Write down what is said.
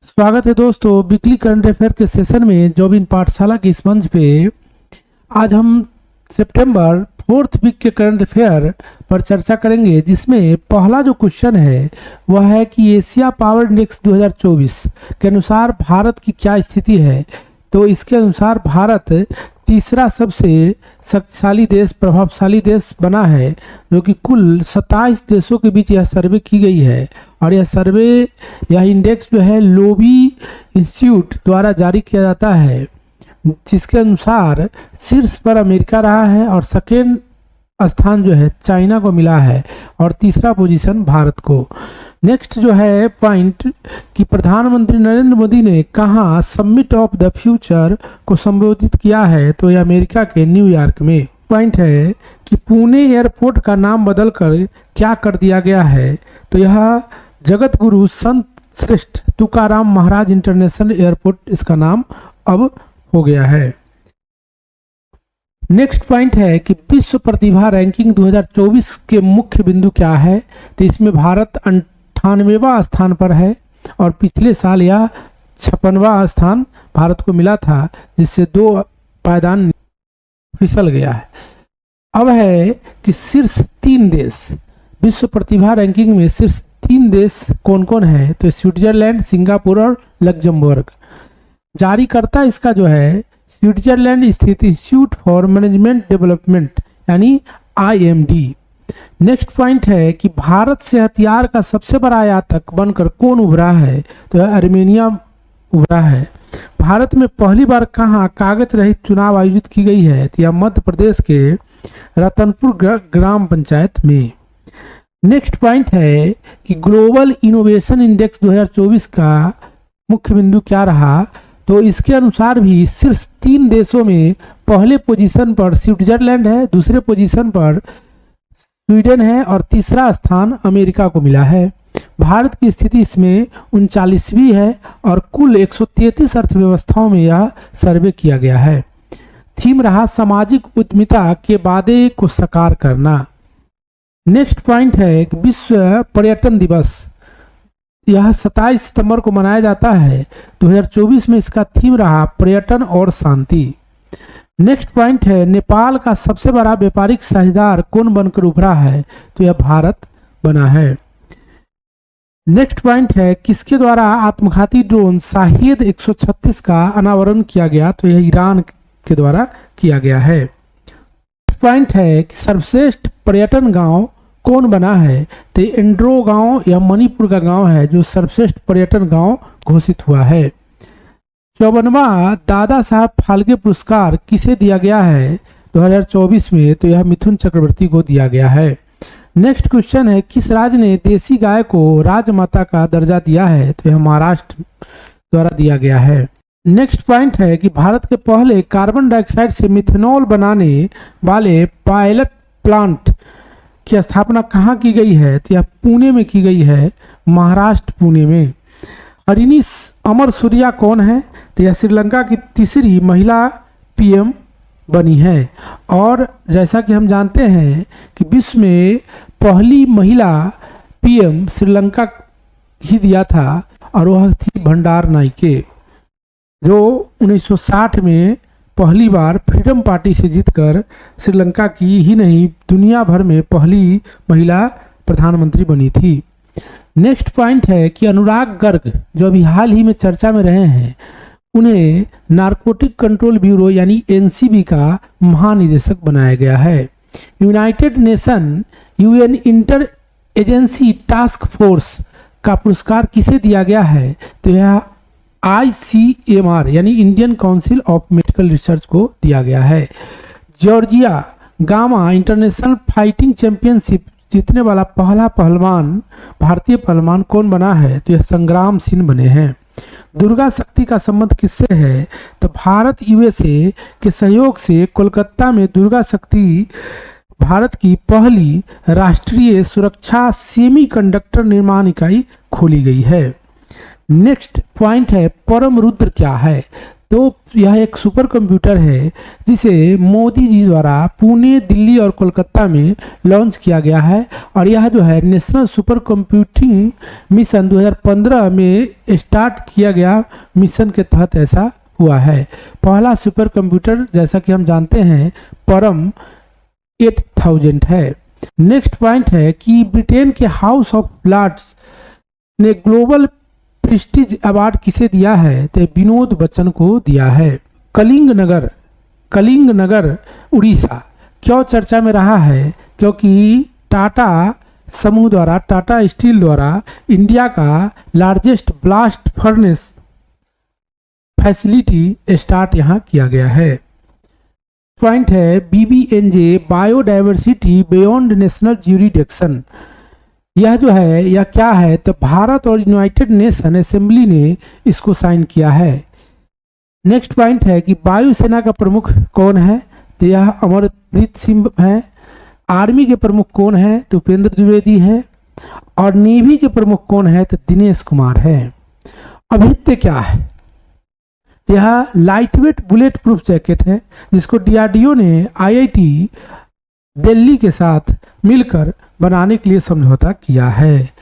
स्वागत है दोस्तों वीकली करंट अफेयर के सेशन में जॉब इन पाठशाला के इस मंच पे। आज हम सितंबर 4th वीक के करंट अफेयर पर चर्चा करेंगे, जिसमें पहला जो क्वेश्चन है वह है कि एशिया पावर इंडेक्स 2024 के अनुसार भारत की क्या स्थिति है। तो इसके अनुसार भारत तीसरा सबसे शक्तिशाली देश, प्रभावशाली देश बना है, जो कि कुल 27 देशों के बीच यह सर्वे की गई है। और यह इंडेक्स जो है लोबी इंस्टीट्यूट द्वारा जारी किया जाता है, जिसके अनुसार शीर्ष पर अमेरिका रहा है और सेकेंड स्थान जो है चाइना को मिला है और तीसरा पोजीशन भारत को। नेक्स्ट जो है पॉइंट कि प्रधानमंत्री नरेंद्र मोदी ने कहाँ समिट ऑफ द फ्यूचर को संबोधित किया है, तो यह अमेरिका के न्यूयॉर्क में। पॉइंट है कि पुणे एयरपोर्ट का नाम बदलकर क्या कर दिया गया है, तो यह जगत गुरु संत श्रेष्ठ तुकाराम महाराज इंटरनेशनल एयरपोर्ट इसका नाम अब हो गया है। नेक्स्ट पॉइंट है कि विश्व प्रतिभा रैंकिंग 2024 के मुख्य बिंदु क्या है, तो इसमें भारत 98वां स्थान पर है और पिछले साल यह 56वां स्थान भारत को मिला था, जिससे 2 पायदान फिसल गया है। अब है कि शीर्ष 3 देश विश्व प्रतिभा रैंकिंग में शीर्ष 3 देश कौन कौन है, तो स्विट्जरलैंड, सिंगापुर और लग्जमबर्ग। जारीकर्ता इसका जो है स्विट्जरलैंड स्थित इंस्टीट्यूट फॉर मैनेजमेंट डेवलपमेंट यानी IMD। नेक्स्ट पॉइंट है कि भारत से हथियार का सबसे बड़ा आयातक बनकर कौन उभरा है, तो आर्मेनिया उभरा है। भारत में पहली बार कहाँ कागज रहित चुनाव आयोजित की गई है, तो यह मध्य प्रदेश के रतनपुर ग्राम पंचायत में। नेक्स्ट पॉइंट है कि ग्लोबल इनोवेशन इंडेक्स 2024 का मुख्य बिंदु क्या रहा, तो इसके अनुसार भी शीर्ष 3 देशों में पहले पोजीशन पर स्विट्जरलैंड है, दूसरे पोजीशन पर स्वीडन है और तीसरा स्थान अमेरिका को मिला है। भारत की स्थिति इसमें 39वीं है और कुल 133 अर्थव्यवस्थाओं में यह सर्वे किया गया है। थीम रहा सामाजिक उद्यमिता के वादे को साकार करना। नेक्स्ट पॉइंट है कि विश्व पर्यटन दिवस यह 27 सितंबर को मनाया जाता है। 2024 में इसका थीम रहा पर्यटन और शांति। नेक्स्ट पॉइंट है नेपाल का सबसे बड़ा व्यापारिक साझेदार कौन बनकर उभरा है, तो यह भारत बना है। नेक्स्ट पॉइंट है किसके द्वारा आत्मघाती ड्रोन शाहेद 136 का अनावरण किया गया, तो यह ईरान के द्वारा किया गया है। पॉइंट है कि सर्वश्रेष्ठ पर्यटन गांव कौन बना है, तो एंड्रो गांव या मणिपुर का गांव है जो सर्वश्रेष्ठ पर्यटन गांव घोषित हुआ है। 54वां दादा साहब फाल्के पुरस्कार किसे दिया गया है 2024 में, तो यह मिथुन चक्रवर्ती को दिया गया है। नेक्स्ट क्वेश्चन है किस राज्य ने देसी गाय को राजमाता का दर्जा दिया है, तो यह महाराष्ट्र द्वारा दिया गया है। नेक्स्ट पॉइंट है कि भारत के पहले कार्बन डाइऑक्साइड से मिथेनॉल बनाने वाले पायलट प्लांट की स्थापना कहाँ की गई है, तो यह पुणे में की गई है, महाराष्ट्र पुणे में। हरिनी अमर सूर्या कौन है, तो यह श्रीलंका की तीसरी महिला PM बनी है। और जैसा कि हम जानते हैं कि विश्व में पहली महिला PM श्रीलंका ही दिया था और वह थी भंडार नाइके, जो 1960 में पहली बार फ्रीडम पार्टी से जीतकर श्रीलंका की ही नहीं दुनिया भर में पहली महिला प्रधानमंत्री बनी थी। नेक्स्ट पॉइंट है कि अनुराग गर्ग जो अभी हाल ही में चर्चा में रहे हैं, उन्हें नारकोटिक कंट्रोल ब्यूरो यानी NCB का महानिदेशक बनाया गया है। United nation UN inter agency task force का पुरस्कार किसे दिया गया है, तो यह ICMR यानी Indian council of medical research को दिया गया है। Georgia gamma international fighting championship जीतने वाला पहला पहलवान भारतीय पहलवान कौन बना है, तो यह संग्राम सिंह बने हैं। दुर्गा शक्ति का संबंध किससे है, तो भारत USA के सहयोग से कोलकाता में दुर्गा शक्ति भारत की पहली राष्ट्रीय सुरक्षा सेमीकंडक्टर निर्माण इकाई खोली गई है। नेक्स्ट पॉइंट है परम रुद्र क्या है, तो यह एक सुपर कंप्यूटर है जिसे मोदी जी द्वारा पुणे, दिल्ली और कोलकाता में लॉन्च किया गया है। और यह जो है नेशनल सुपर कंप्यूटिंग मिशन 2015 में स्टार्ट किया गया मिशन के तहत ऐसा हुआ है। पहला सुपर कंप्यूटर जैसा कि हम जानते हैं परम 8000 है। नेक्स्ट पॉइंट है कि ब्रिटेन के हाउस ऑफ लॉर्ड्स ने ग्लोबल प्रेस्टीज अवार्ड किसे दिया है, तो विनोद बच्चन को दिया है। कलिंग नगर उड़ीसा क्यों चर्चा में रहा है, क्योंकि टाटा समूह द्वारा, टाटा स्टील द्वारा इंडिया का largest blast furnace facility start यहाँ किया गया है। पॉइंट है BBNJ biodiversity beyond national jurisdiction. यह जो है यह क्या है, तो भारत और यूनाइटेड नेशन असेंबली ने इसको साइन किया है। नेक्स्ट पॉइंट है कि वायुसेना का प्रमुख कौन है, तो यह अमरप्रीत सिंह है। आर्मी के प्रमुख कौन है, तो उपेंद्र द्विवेदी है। और नेवी के प्रमुख कौन है, तो दिनेश कुमार है। अभित्य क्या है, यह लाइटवेट बुलेट प्रूफ जैकेट है जिसको DRDO ने IIT दिल्ली के साथ मिलकर बनाने के लिए समझौता किया है।